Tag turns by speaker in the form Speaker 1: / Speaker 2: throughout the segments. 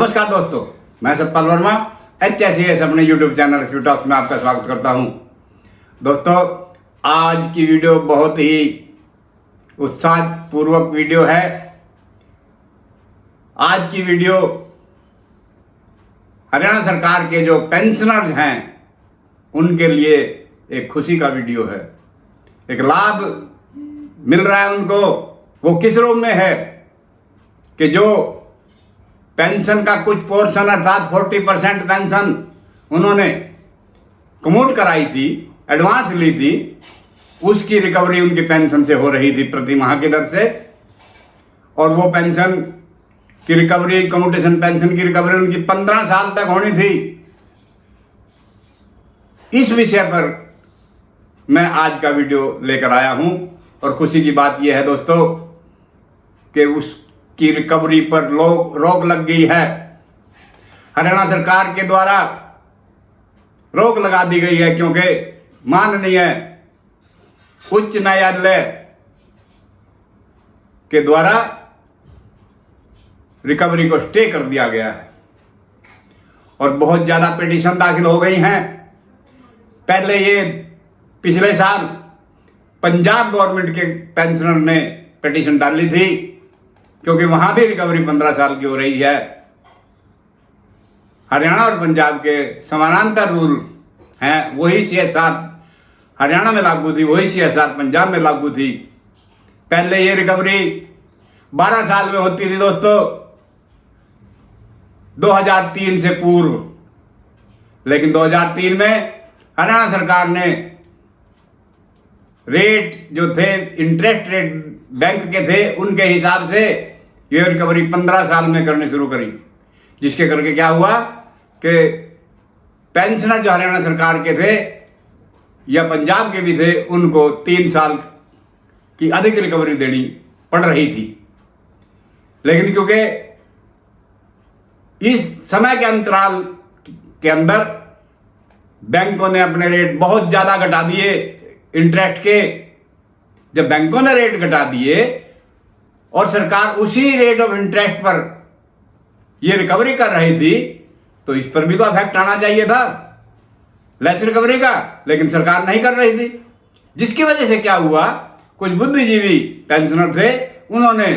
Speaker 1: नमस्कार दोस्तों, मैं सतपाल वर्मा HSES अपने YouTube चैनल एसपी टॉक्स में आपका स्वागत करता हूं। दोस्तों, आज की वीडियो बहुत ही उत्साहपूर्वक वीडियो है। आज की वीडियो हरियाणा सरकार के जो पेंशनर्स हैं उनके लिए एक खुशी का वीडियो है। एक लाभ मिल रहा है उनको। वो किस रूप में है कि जो पेंशन का कुछ पोर्शन अर्थात 40% पेंशन उन्होंने कमूट कराई थी, एडवांस ली थी, उसकी रिकवरी उनकी पेंशन से हो रही थी प्रति माह की दर से। और वो पेंशन की रिकवरी, कम्यूटेशन पेंशन की रिकवरी उनकी 15 साल तक होनी थी। इस विषय पर मैं आज का वीडियो लेकर आया हूं। और खुशी की बात यह है दोस्तों कि उसकी रिकवरी पर रोक लग गई है। हरियाणा सरकार के द्वारा रोक लगा दी गई है, क्योंकि माननीय उच्च न्यायालय के द्वारा रिकवरी को स्टे कर दिया गया है। और बहुत ज़्यादा पिटीशन दाखिल हो गई हैं। पहले ये पिछले साल पंजाब गवर्नमेंट के पेंशनर ने पिटीशन डाली थी, क्योंकि वहां भी रिकवरी 15 साल की हो रही है। हरियाणा और पंजाब के समानांतर रूल हैं। वही CSR हरियाणा में लागू थी, वही CSR पंजाब में लागू थी। पहले ये रिकवरी 12 साल में होती थी दोस्तों, 2003 से पूर्व। लेकिन 2003 में हरियाणा सरकार ने रेट जो थे, इंटरेस्ट रेट बैंक के थे, उनके हिसाब से ये रिकवरी 15 साल में करनी शुरू करी। जिसके करके क्या हुआ कि पेंशनर जो हरियाणा सरकार के थे या पंजाब के भी थे, उनको 3 साल की अधिक रिकवरी देनी पड़ रही थी। लेकिन क्योंकि इस समय के अंतराल के अंदर बैंकों ने अपने रेट बहुत ज़्यादा घटा दिए इंटरेस्ट के। जब बैंकों ने रेट घटा दिए और सरकार उसी रेट ऑफ इंटरेस्ट पर यह रिकवरी कर रही थी, तो इस पर भी तो इफेक्ट आना चाहिए था लेस रिकवरी का, लेकिन सरकार नहीं कर रही थी। जिसकी वजह से क्या हुआ, कुछ बुद्धिजीवी पेंशनर थे, उन्होंने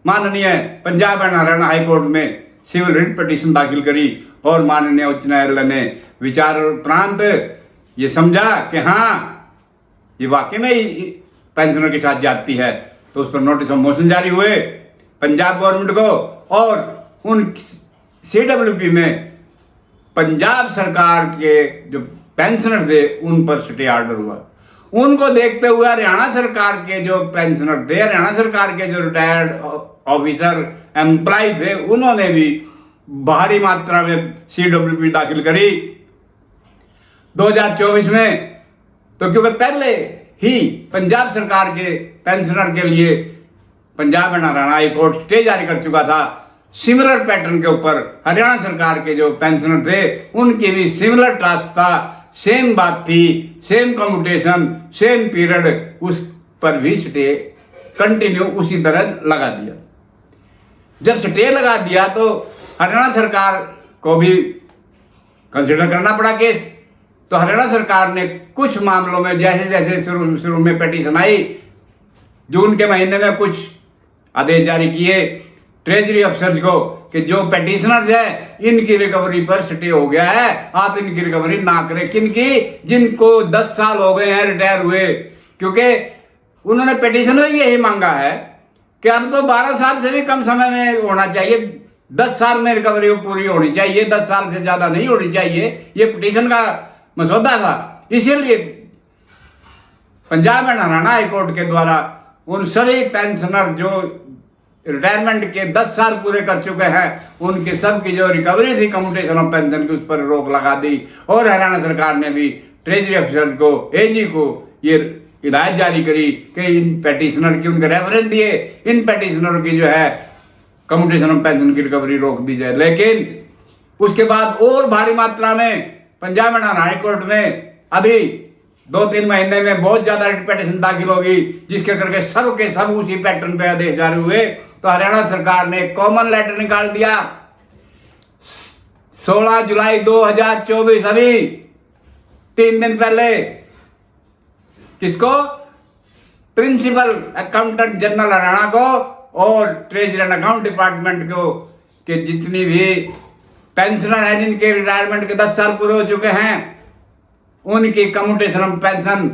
Speaker 1: माननीय Punjab and Haryana high court में सिविल रिट पिटीशन दाखिल करी। और माननीय उच्च न्यायालय ने विचार उपरांत ये समझा कि हाँ, ये वाकई में पेंशनर के साथ जाती है। तो उस पर नोटिस ऑफ मोशन जारी हुए पंजाब गवर्नमेंट को, और उन CWP में पंजाब सरकार के जो पेंशनर थे उन पर स्टे ऑर्डर हुआ। उनको देखते हुए हरियाणा सरकार के जो पेंशनर थे, हरियाणा सरकार के जो रिटायर्ड ऑफिसर एम्प्लॉय थे, उन्होंने भी भारी मात्रा में CWP दाखिल करी 2024 में। तो क्योंकि पहले ही पंजाब सरकार के पेंशनर के लिए Punjab and Haryana high court stay जारी कर चुका था, सिमिलर पैटर्न के ऊपर हरियाणा सरकार के जो पेंशनर थे उनकी भी सिमिलर टास्क था, सेम बात थी, सेम कम्यूटेशन, सेम पीरियड, उस पर भी स्टे कंटिन्यू उसी तरह लगा दिया। जब स्टे लगा दिया तो हरियाणा सरकार को भी कंसिडर करना पड़ा केस। तो हरियाणा सरकार ने कुछ मामलों में जैसे जैसे शुरू में पिटीशन आई, जून के महीने में कुछ आदेश जारी किए ट्रेजरी अफसर्स को कि जो पिटीशनर्स है इनकी रिकवरी पर स्टे हो गया है, आप इनकी रिकवरी ना करें। किनकी? जिनको 10 साल हो गए हैं रिटायर हुए। क्योंकि उन्होंने पिटीशन में यही मांगा है कि अब तो 12 साल से भी कम समय में होना चाहिए, 10 साल में रिकवरी पूरी होनी चाहिए, 10 साल से ज़्यादा नहीं होनी चाहिए। ये पिटीशन का मसौदा था। इसीलिए Punjab and Haryana high court के द्वारा उन सभी पेंशनर जो रिटायरमेंट के 10 साल पूरे कर चुके हैं, उनके सब की जो रिकवरी थी कम्यूटेशन ऑफ पेंशन की, उस पर रोक लगा दी। और हरियाणा सरकार ने भी ट्रेजरी अफसर को, AG को ये हिदायत जारी करी कि इन पेटिशनर की उनके रेफरेंस दिए, इन पेटिशनर की जो है कम्यूटेशन ऑफ पेंशन की रिकवरी रोक दी जाए। लेकिन उसके बाद और भारी मात्रा में Punjab and Haryana high court में अभी 2-3 महीने में बहुत ज़्यादा पिटीशन दाखिल होगी, जिसके करके सब के सब उसी पैटर्न पे आदेश जारी हुए। तो हरियाणा सरकार ने कॉमन लेटर निकाल दिया 16 जुलाई 2024 अभी 3 दिन पहले किसको? प्रिंसिपल अकाउंटेंट जनरल हरियाणा को और ट्रेजरी एंड अकाउंट डिपार्टमेंट को कि जितनी भी पेंशनर हैं जिनके रिटायरमेंट के 10 साल पूरे हो चुके हैं उनकी कम्यूटेशन पेंशन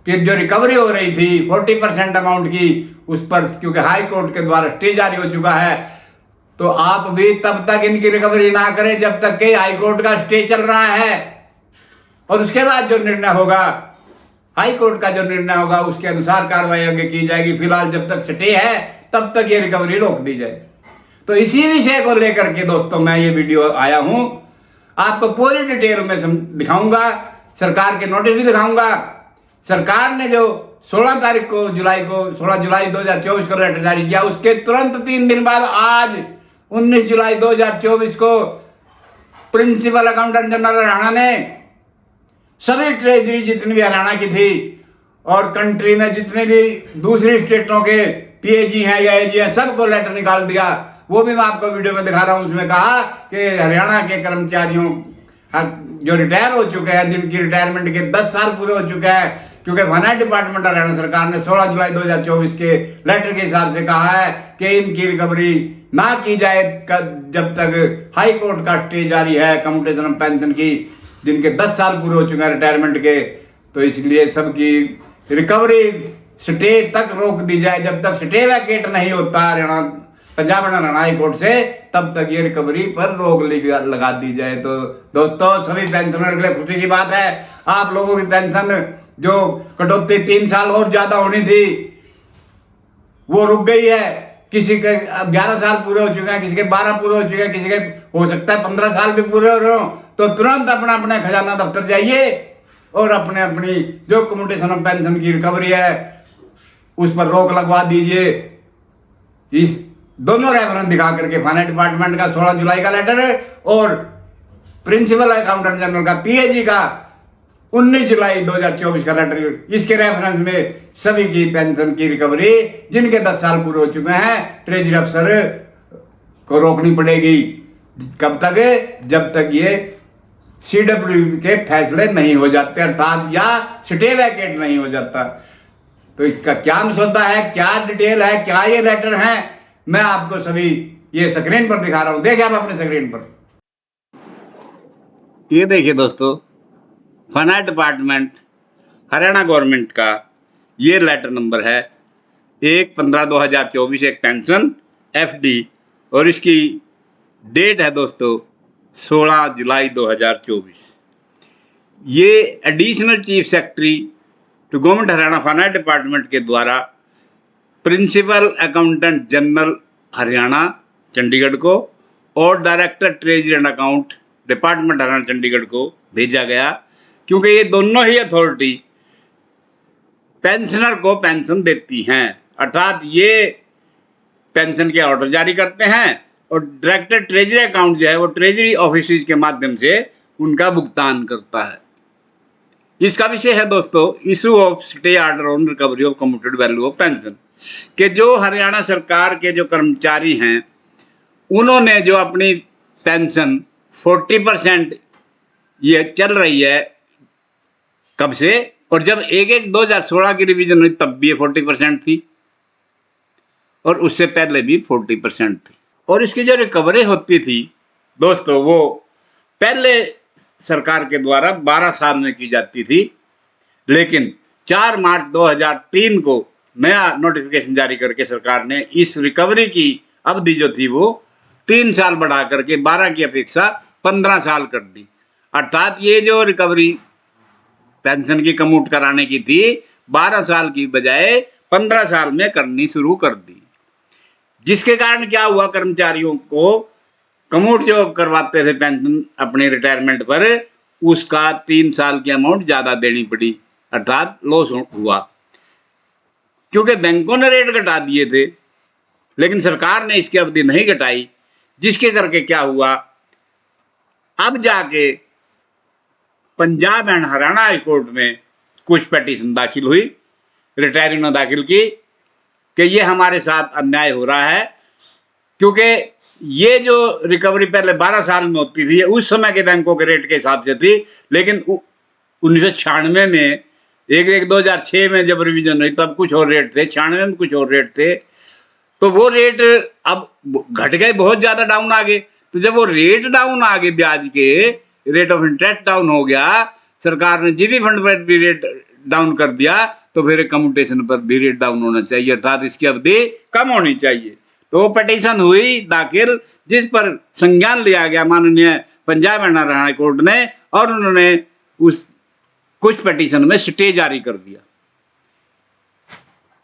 Speaker 1: की जो रिकवरी हो रही थी 40% अमाउंट की, उस पर क्योंकि हाई कोर्ट के द्वारा स्टे जारी हो चुका है, तो आप भी तब तक इनकी रिकवरी ना करें जब तक कि हाई कोर्ट का स्टे चल रहा है। और उसके बाद जो निर्णय होगा, हाई कोर्ट का जो निर्णय होगा, उसके अनुसार कार्रवाई आगे की जाएगी। फिलहाल जब तक स्टे है तब तक ये रिकवरी रोक दी जाए। तो इसी विषय को लेकर के दोस्तों मैं ये वीडियो आया हूं, आपको पूरी डिटेल में दिखाऊंगा, सरकार के नोटिस भी दिखाऊंगा। सरकार ने जो 16 जुलाई 2024 को लेटर जारी किया, उसके तुरंत 3 दिन बाद आज 19 जुलाई 2024 को प्रिंसिपल अकाउंटेंट जनरल हरियाणा ने सभी ट्रेजरी जितनी भी हरियाणा की थी और कंट्री में जितने भी दूसरी स्टेटों के पीएजी हैं या एजी हैं सबको लेटर निकाल दिया। वो भी मैं आपको वीडियो में दिखा रहा हूं। उसमें कहा कि हरियाणा के कर्मचारियों जो रिटायर हो चुके हैं, जिनकी रिटायरमेंट के 10 साल पूरे हो चुके हैं, क्योंकि फाइनेंस डिपार्टमेंट हरियाणा सरकार ने 16 जुलाई 2024 के लेटर के हिसाब से कहा है कि इनकी रिकवरी ना की जाए जब तक हाई कोर्ट का स्टे जारी है कम्यूटेशन पेंशन की, जिनके 10 साल पूरे हो चुके हैं रिटायरमेंट के। तो इसलिए सबकी रिकवरी स्टे तक रोक दी जाए, जब तक स्टे वैकेट नहीं होता Haryana Punjab and Haryana high court से, तब तक ये रिकवरी पर रोक लगा दी जाए। तो दोस्तों सभी पेंशनर के लिए खुशी की बात है, आप लोगों की पेंशन जो कटौती 3 साल और ज्यादा होनी थी वो रुक गई है। किसी के 11 साल पूरे हो चुके हैं, किसी के 12 पूरे हो चुके हैं, किसी के हो सकता है 15 साल भी पूरे हो रहे हो। तो तुरंत अपना अपने खजाना दफ्तर जाइए और अपने अपनी जो कम्यूटेशन ऑफ पेंशन की रिकवरी है उस पर रोक लगवा दीजिए। इस दोनों रेफरेंस दिखा करके फाइनेंस डिपार्टमेंट का 16 जुलाई का लेटर है और प्रिंसिपल अकाउंटेंट जनरल का पीएजी का 19 जुलाई 2024 का लेटर, इसके रेफरेंस में सभी की पेंशन की रिकवरी जिनके 10 साल पूरे हो चुके हैं ट्रेजरी अफसर को रोकनी पड़ेगी। कब तक? जब तक ये सीडब्ल्यू के फैसले नहीं हो जाते, अर्थात या स्टे वैकेट नहीं हो जाता। तो इसका क्या मसौदा है, क्या डिटेल है, क्या ये लेटर है, मैं आपको सभी ये स्क्रीन पर दिखा रहा हूं। देखिए आप अपने स्क्रीन पर, ये देखिए दोस्तों, फाइनेंस डिपार्टमेंट हरियाणा गवर्नमेंट का ये लेटर नंबर है 1/15/2024, एक पेंशन एफडी, और इसकी डेट है दोस्तों 16 जुलाई 2024। ये additional chief secretary to government Haryana finance department के द्वारा principal accountant general Haryana Chandigarh को और director treasury and account department Haryana Chandigarh को भेजा गया, क्योंकि ये दोनों ही अथॉरिटी पेंशनर को पेंशन देती हैं, अर्थात ये पेंशन के ऑर्डर जारी करते हैं और डायरेक्टर ट्रेजरी अकाउंट जो है वो ट्रेजरी ऑफिस के माध्यम से उनका भुगतान करता है। इसका विषय है दोस्तों issue of stay order on recovery of commuted value of pension, कि जो हरियाणा सरकार के जो कर्मचारी हैं उन्होंने जो अपनी पेंशन 40% ये चल रही है कब से, और जब 1/1/2016 की रिवीजन हुई तब भी ये 40% थी और उससे पहले भी 40% थी। और इसकी जो रिकवरी होती थी दोस्तों वो पहले सरकार के द्वारा 12 साल में की जाती थी, लेकिन 4 मार्च 2003 को नया नोटिफिकेशन जारी करके सरकार ने इस रिकवरी की अवधि जो थी वो 3 साल बढ़ा करके 12 की अपेक्षा 15 साल कर दी। अर्थात ये जो रिकवरी पेंशन की कम्यूट कराने की थी 12 साल की बजाय 15 साल में करनी शुरू कर दी, जिसके कारण क्या हुआ, कर्मचारियों को कम्यूट जो करवाते थे पेंशन अपने रिटायरमेंट पर, उसका 3 साल की अमाउंट ज़्यादा देनी पड़ी, अर्थात लॉस हुआ, क्योंकि बैंकों ने रेट घटा दिए थे लेकिन सरकार ने इसकी अवधि नहीं घटाई, जिसके करके क्या हुआ, अब जाके Punjab and Haryana high court में कुछ पिटीशन दाखिल हुई, रिटायरिंग ने दाखिल की कि ये हमारे साथ अन्याय हो रहा है, क्योंकि ये जो रिकवरी पहले 12 साल में होती थी उस समय के बैंकों के रेट के हिसाब से थी, लेकिन 1996 में 2006 में जब रिवीजन हुई तब कुछ और रेट थे, 96 में कुछ और रेट थे। तो वो रेट अब घट गए, बहुत ज़्यादा डाउन आ गए। तो जब वो रेट डाउन आ गए, ब्याज के रेट ऑफ इंटरेस्ट डाउन हो गया, सरकार ने जीबी फंड पर भी रेट डाउन कर दिया, तो फिर कम्यूटेशन पर भी रेट डाउन होना चाहिए, अर्थात इसकी अवधि कम होनी चाहिए। तो वो पटिशन हुई दाखिल, जिस पर संज्ञान लिया गया माननीय Punjab and Haryana high court ने, और उन्होंने उस कुछ पटिशन में स्टे जारी कर दिया।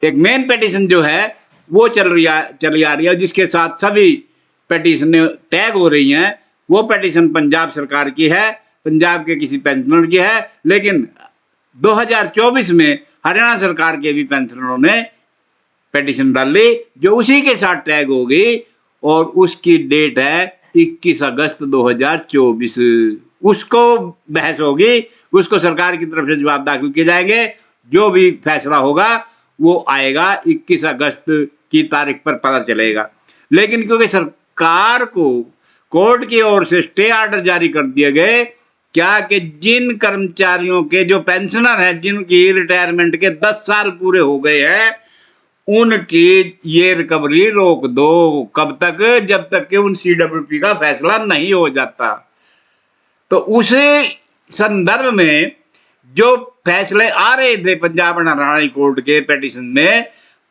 Speaker 1: एक मेन पटिशन जो है वो चली आ रही है, जिसके साथ सभी पटिशन टैग हो रही हैं। वो पटिशन पंजाब सरकार की है, पंजाब के किसी पेंशनर की है, लेकिन 2024 में हरियाणा सरकार के भी पेंशनरों ने पटिशन डाली, जो उसी के साथ टैग हो गई, और उसकी डेट है 21 अगस्त 2024। उसको बहस होगी, उसको सरकार की तरफ से जवाब दाखिल किए जाएंगे, जो भी फैसला होगा वो आएगा 21 अगस्त की तारीख पर पता चलेगा। लेकिन क्योंकि सरकार को कोर्ट की ओर से स्टे ऑर्डर जारी कर दिए गए, क्या कि जिन कर्मचारियों के जो पेंशनर हैं, जिनकी रिटायरमेंट के 10 साल पूरे हो गए हैं, उनकी ये रिकवरी रोक दो। कब तक? जब तक कि उन CWP का फैसला नहीं हो जाता। तो उसी संदर्भ में जो फैसले आ रहे थे Punjab and Haryana high court के पिटीशन में,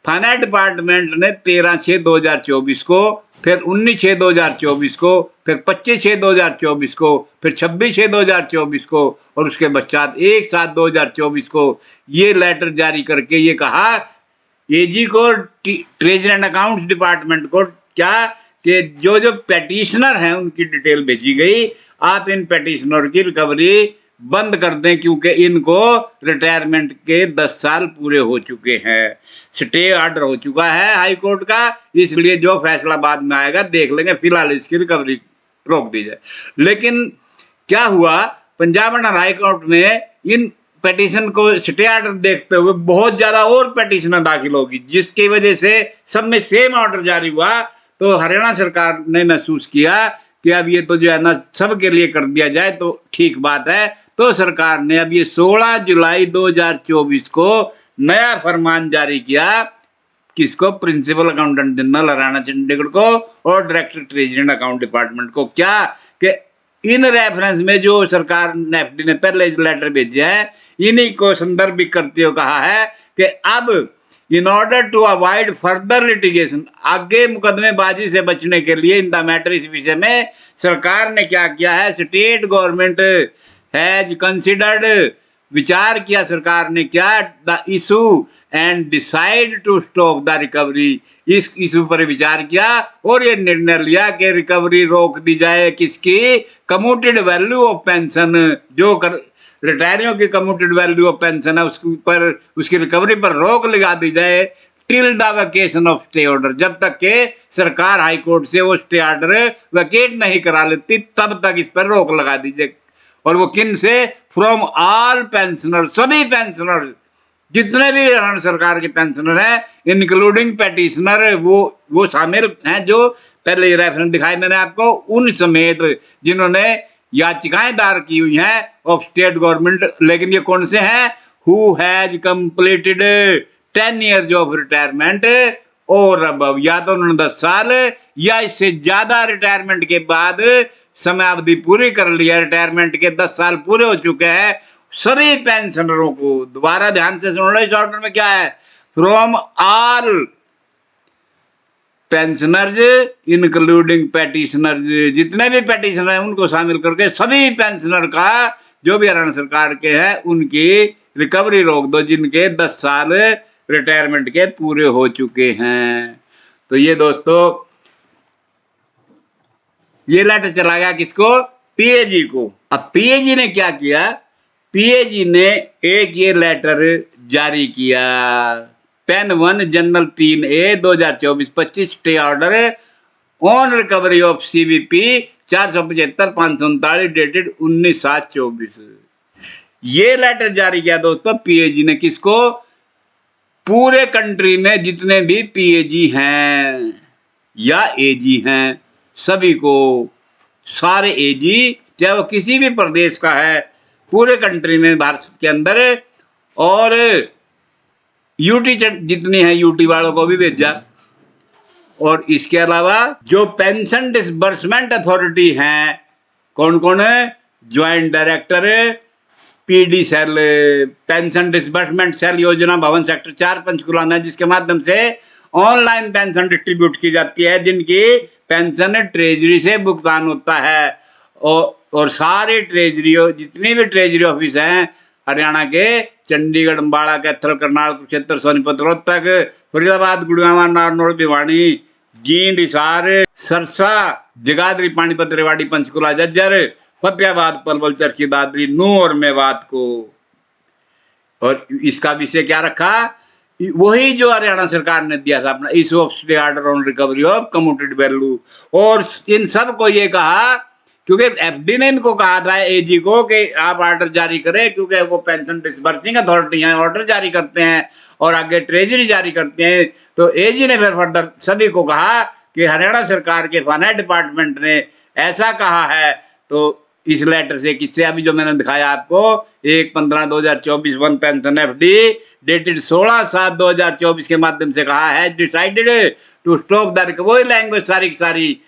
Speaker 1: फाइनेंस डिपार्टमेंट ने 13/6/2024 को, फिर 19/6/2024 को, फिर 25/6/2024 को, फिर 26/6/2024 को, और उसके पश्चात 1/7/2024 को ये लेटर जारी करके ये कहा AG को, ट्रेजरी एंड अकाउंट्स डिपार्टमेंट को, क्या कि जो जो पेटिशनर हैं उनकी डिटेल भेजी गई, आप इन पेटिशनर की रिकवरी बंद कर दें, क्योंकि इनको रिटायरमेंट के 10 साल पूरे हो चुके हैं, स्टे ऑर्डर हो चुका है हाई कोर्ट का, इसलिए जो फैसला बाद में आएगा देख लेंगे, फिलहाल इसकी रिकवरी रोक दी जाए। लेकिन क्या हुआ, पंजाब एंड हाई कोर्ट में इन पेटिशन को स्टे ऑर्डर देखते हुए बहुत ज़्यादा और पेटिशन दाखिल होगी, जिसकी वजह से सब में सेम ऑर्डर जारी हुआ। तो हरियाणा सरकार ने महसूस किया कि अब ये तो जो है ना सबके लिए कर दिया जाए तो ठीक बात है। तो सरकार ने अब ये 16 जुलाई 2024 को नया फरमान जारी किया, किसको? Principal accountant general Haryana Chandigarh को और director treasury and account department को। क्या कि इन रेफरेंस में जो सरकार नेफ्टी ने पहले लेटर भेजे हैं, इन्हीं को संदर्भित करते हुए कहा है कि अब in order to avoid further litigation, आगे मुकदमेबाजी से बचने के लिए इन द मैटर, इस विषय में सरकार ने क्या किया है, स्टेट गवर्नमेंट हैज कंसिडर्ड, विचार किया सरकार ने क्या, the issue and decide to stop the recovery, इस इशू पर विचार किया और ये निर्णय लिया कि रिकवरी रोक दी जाए। किसकी? कम्यूटेड वैल्यू ऑफ पेंशन, जो रिटायरियों की कम्यूटेड वैल्यू ऑफ पेंशन है उसके ऊपर, उसकी रिकवरी पर रोक लगा दी जाए, till the vacation of stay order, जब तक के सरकार हाई कोर्ट से वो स्टे ऑर्डर वेकेट नहीं करा लेती तब तक इस पर रोक लगा दीजिए। और वो किन से? फ्रॉम ऑल पेंशनर, सभी पेंशनर, जितने भी हरियाणा सरकार के पेंशनर हैं, इंक्लूडिंग पेटिशनर, वो शामिल हैं, जो पहले ये रेफरेंस दिखाई मैंने आपको, उन समेत जिन्होंने याचिकाएं दायर की हुई हैं ऑफ स्टेट गवर्नमेंट। लेकिन ये कौन से हैं? Who has completed 10 years of retirement और अब, या तो उन्होंने 10 साल या इससे ज्यादा रिटायरमेंट के बाद समय अवधि पूरी कर लिया, रिटायरमेंट के 10 साल पूरे हो चुके हैं, सभी पेंशनरों को, दोबारा ध्यान से सुन लो, इस ऑर्डर में क्या है, from all pensioners including petitioners, जितने भी पेटिशनर हैं उनको शामिल करके सभी पेंशनर का, जो भी हरियाणा सरकार के हैं, उनकी रिकवरी रोक दो, जिनके 10 साल रिटायरमेंट के पूरे हो चुके हैं। तो ये दोस्तों, ये लेटर चला गया किसको? PAG को। अब PAG ने क्या किया? PAG ने एक ये लेटर जारी किया, pen 1 general 3A 2024-25 stay order on recovery of CBP 475/539 dated 19/7/24। ये लेटर जारी किया दोस्तों PAG ने, किसको? पूरे कंट्री में जितने भी PAG हैं या AG हैं, सभी को, सारे एजी, चाहे वो किसी भी प्रदेश का है, पूरे कंट्री में भारत के अंदर, और यूटी जितनी है यूटी वालों को भी भेजा। और इसके अलावा जो पेंशन डिसबर्समेंट अथॉरिटी हैं, कौन कौन है? Joint director, PD cell, pension disbursement cell Yojana Bhavan sector 4 Panchkula में, जिसके माध्यम से ऑनलाइन पेंशन डिस्ट्रीब्यूट की जाती है, जिनकी पेंशन ट्रेजरी से भुगतान होता है। और सारे ट्रेजरी, जितनी भी ट्रेजरी ऑफिस हैं हरियाणा के, चंडीगढ़, अम्बाड़ा, कैथल, करनाल, कुरुक्षेत्र, सोनीपत, रोहतक, फरीदाबाद, गुड़गांव, नारनौल, भिवानी, जींद, हिसार, सरसा, जगाधरी, पानीपत, रेवाड़ी, पंचकुला, झज्जर, फतेहाबाद, पलवल, चरखी, दादरी, नूंह और मेवात को। और इसका विषय क्या रखा? वही जो हरियाणा सरकार ने दिया था अपना issue of stay order on recovery of commuted value. और इन सब को ये कहा, क्योंकि एफडी ने इनको कहा था एजी को कि आप ऑर्डर जारी करें, क्योंकि वो पेंशन डिसबर्सिंग अथॉरिटी है, ऑर्डर जारी करते हैं और आगे ट्रेजरी जारी करते हैं। तो एजी ने फिर फर्दर सभी को कहा कि हरियाणा सरकार के फाइनेंस डिपार्टमेंट ने ऐसा कहा है। तो इस लेटर से, किससे? अभी जो मैंने दिखाया आपको, 1/15/2024 वन पेंशन एफडी डेटेड 16/7/2024 के माध्यम से कहा है, डिसाइडेड टू स्टॉप द वही लैंग्वेज सारी की सारी,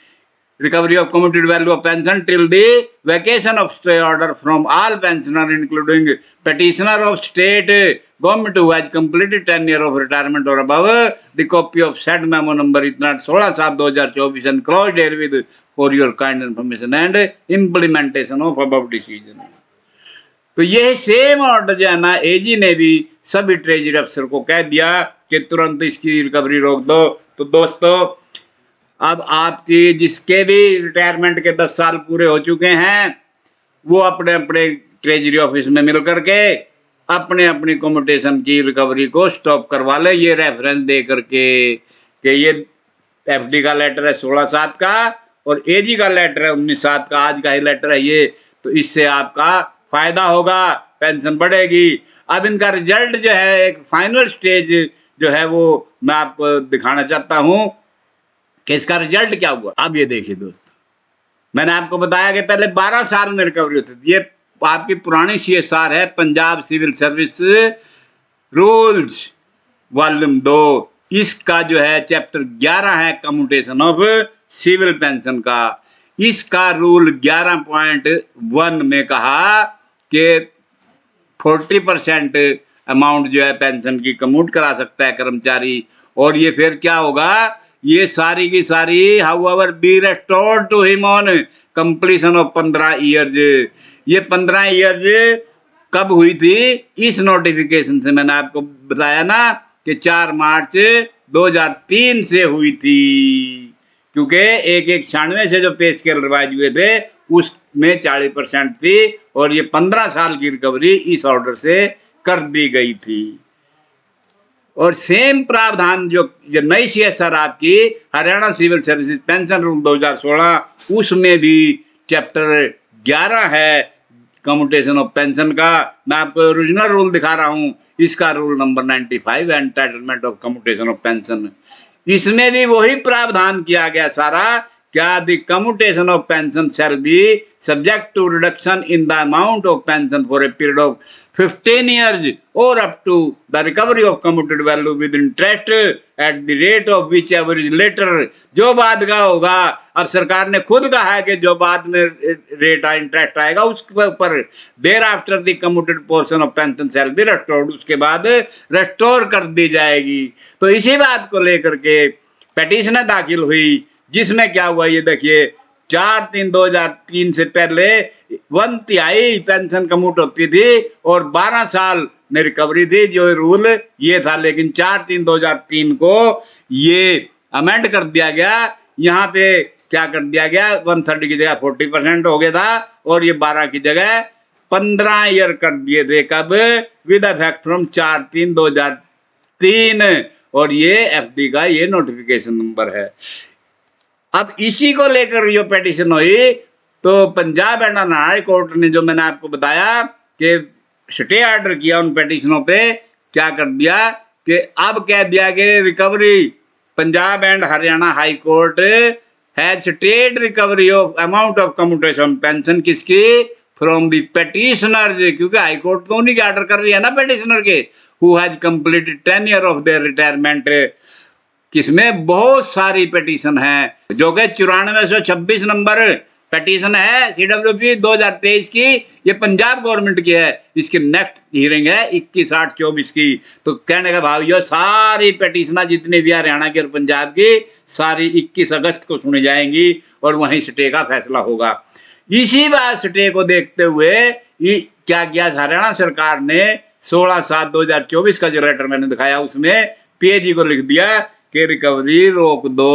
Speaker 1: recovery of commuted value of pension till the vacation of stay order from all pensioner, including petitioner of state government who has completed 10 years of retirement or above. The copy of said memo number इतना 16/7/2024 enclosed herewith for your kind information and implementation of above decision. तो ये same order जो है ना, एजी ने भी सभी treasury अफसर को कह दिया कि तुरंत इसकी रिकवरी रोक दो। तो दोस्तों, अब आपकी जिसके भी रिटायरमेंट के 10 साल पूरे हो चुके हैं, वो अपने अपने ट्रेजरी ऑफिस में मिल करके अपने अपनी कम्यूटेशन की रिकवरी को स्टॉप करवा ले, ये रेफरेंस दे करके कि ये एफडी का लेटर है 16/7 का और एजी का लेटर है 19/7 का, आज का ही लेटर है ये। तो इससे आपका फायदा होगा, पेंशन बढ़ेगी। अब इनका रिजल्ट जो है, एक फाइनल स्टेज जो है, वो मैं आपको दिखाना चाहता हूँ कि इसका रिजल्ट क्या हुआ। अब ये देखिए दोस्तों, मैंने आपको बताया कि पहले 12 साल में रिकवरी होती थी। ये आपकी पुरानी CSR है, Punjab civil service rules volume 2, इसका जो है चैप्टर 11 है कम्यूटेशन ऑफ सिविल पेंशन का। इसका रूल 11.1 में कहा कि 40% अमाउंट जो है पेंशन की कम्यूट करा सकता है कर्मचारी। और ये फिर क्या होगा, ये सारी की सारी however be restored to him on completion of 15 years. ये 15 ईयर्स कब हुई थी? इस नोटिफिकेशन से मैंने आपको बताया ना कि 4 मार्च 2003 से हुई थी, क्योंकि 1/96 से जो पे स्केल रिवाइज हुए थे उसमें 40% थी और ये 15 साल की रिकवरी इस ऑर्डर से कर दी गई थी। और सेम प्रावधान जो नई CSR आपकी Haryana civil services pension rule 2016, उसमें भी चैप्टर 11 है कम्यूटेशन ऑफ पेंशन का। मैं आपको ओरिजिनल रूल दिखा रहा हूँ, इसका रूल नंबर 95 है, entitlement of commutation of pension. इसमें भी वही प्रावधान किया गया सारा, क्या the commutation of pension shall be subject to reduction in the amount of pension for a period of 15 years or up to the recovery of commuted value with interest at the rate of whichever is later। जो बाद का होगा, अब सरकार ने खुद कहा है कि जो बाद में रेट इंटरेस्ट आएगा उसके ऊपर there after the commuted portion of pension shall B restored, उसके बाद रेस्टोर कर दी जाएगी। तो इसी बात को लेकर के पेटिशन दाखिल हुई, जिसमें क्या हुआ ये देखिए, 4/3/2003 से पहले 1/3 पेंशन कम्यूट होती थी और 12 साल में रिकवरी थी, जो रूल ये था। लेकिन 4/3/2003 को ये अमेंड कर दिया गया, यहाँ पे क्या कर दिया गया, 130 की जगह 40% हो गया था और ये 12 की जगह 15 ईयर कर दिए थे। कब? With effect from 4/3/2003। और ये एफडी का ये नोटिफिकेशन नंबर है। अब इसी को लेकर जो पेटिशन हुई, तो Punjab and Haryana high court ने, जो मैंने आपको बताया कि स्टे ऑर्डर किया उन पेटिशनों पे, क्या कर दिया कि अब कह दिया कि recovery, Punjab and Haryana high court has state recovery of amount of commutation pension किसकी, फ्रॉम दी पेटिशनर, क्योंकि हाईकोर्ट तो उन्हीं के ऑर्डर कर रही है ना पेटिशनर के, who has completed 10 year of their retirement, किसमें बहुत सारी पिटीशन है, जो कि 9426 नंबर पिटीशन है CWP 2023 की, ये पंजाब गवर्नमेंट की है। इसकी नेक्स्ट हियरिंग है 21/8/24 की। तो कहने का भाव ये, सारी पिटीशना जितनी भी हरियाणा की और पंजाब की, सारी 21 अगस्त को सुनी जाएंगी और वहीं स्टे का फैसला होगा। इसी बात स्टे को देखते हुए क्या किया हरियाणा सरकार ने, 16/7/2024 का जो लेटर मैंने दिखाया उसमें PAG को लिख दिया कि रिकवरी रोक दो,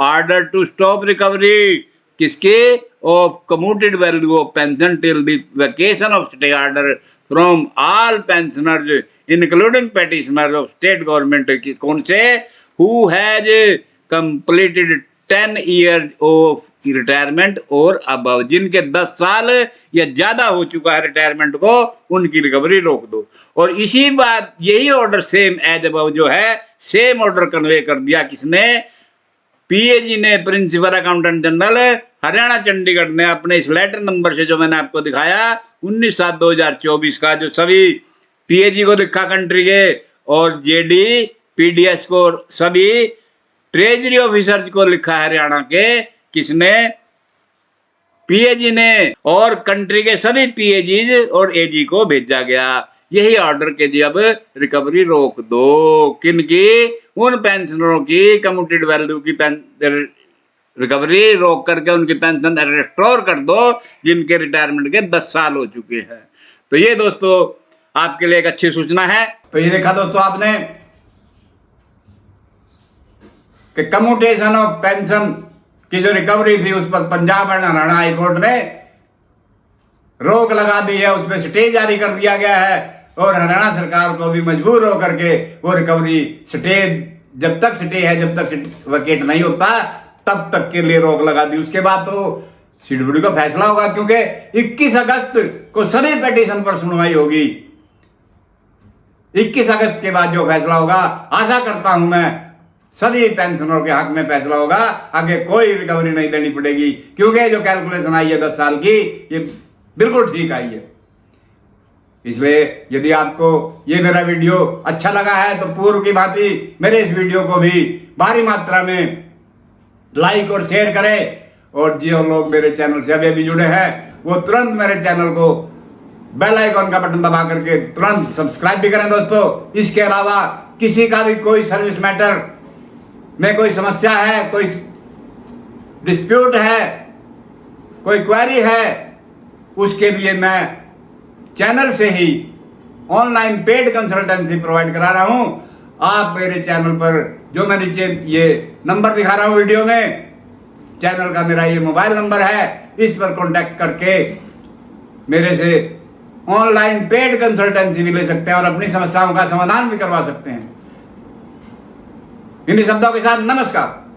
Speaker 1: ऑर्डर टू स्टॉप रिकवरी किसके, of commuted value of pension till the vacation of stay order from all pensioners including petitioner of state government की, कौन से, who has completed 10 year of retirement और अबव, जिनके 10 साल या ज्यादा हो चुका है रिटायरमेंट को, उनकी रिकवरी रोक दो। और इसी बात, यही ऑर्डर सेम एज अबव जो है, सेम ऑर्डर कन्वे कर दिया किसने, PAG ने, principal accountant general Haryana Chandigarh ने, अपने इस लेटर नंबर से जो मैंने आपको दिखाया 19/7/2024 का, जो सभी PAG को लिखा कंट्री के, और JD PDS को, सभी ट्रेजरी ऑफिसर्स को लिखा हरियाणा के, किसने, PAG ने, और कंट्री के सभी PAGs और AG को भेजा गया। यही ऑर्डर के जी अब रिकवरी रोक दो, किनकी, उन पेंशनरों की कम्यूटेड वैल्यू की रिकवरी रोक करके उनकी पेंशन रिस्टोर कर दो जिनके रिटायरमेंट के 10 साल हो चुके हैं। तो ये दोस्तों आपके लिए एक अच्छी सूचना है। तो ये देखा दोस्तों आपने कि कम्यूटेशन ऑफ पेंशन की जो रिकवरी थी उस पर पंजाब एंड हरियाणा हाईकोर्ट ने रोक लगा दी है, उस पर स्टे जारी कर दिया गया है और हरियाणा सरकार को भी मजबूर होकर के वो रिकवरी स्टे, जब तक स्टे है, जब तक वैकेट नहीं होता तब तक के लिए रोक लगा दी। उसके बाद तो CWD का फैसला होगा, क्योंकि 21 अगस्त को सभी पिटीशन पर सुनवाई होगी। 21 अगस्त के बाद जो फैसला होगा, आशा करता हूं मैं सभी पेंशनरों के हक में फैसला होगा, आगे कोई रिकवरी नहीं देनी पड़ेगी, क्योंकि जो कैलकुलेशन आई है 10 साल की, ये बिल्कुल ठीक आई है। इसलिए यदि आपको ये मेरा वीडियो अच्छा लगा है तो पूर्व की भांति मेरे इस वीडियो को भी भारी मात्रा में लाइक और शेयर करें, और जो लोग मेरे चैनल से अभी जुड़े हैं वो तुरंत मेरे चैनल को बेल आइकॉन का बटन दबा करके तुरंत सब्सक्राइब भी करें दोस्तों। इसके अलावा किसी का भी कोई सर्विस मैटर में कोई समस्या है, कोई डिस्प्यूट है, कोई क्वेरी है, उसके लिए मैं चैनल से ही ऑनलाइन पेड कंसल्टेंसी प्रोवाइड करा रहा हूं। आप मेरे चैनल पर जो मैं नीचे ये नंबर दिखा रहा हूं वीडियो में, चैनल का मेरा ये मोबाइल नंबर है, इस पर कांटेक्ट करके मेरे से ऑनलाइन पेड कंसल्टेंसी भी ले सकते हैं और अपनी समस्याओं का समाधान भी करवा सकते हैं। इन्हीं शब्दों के साथ नमस्कार।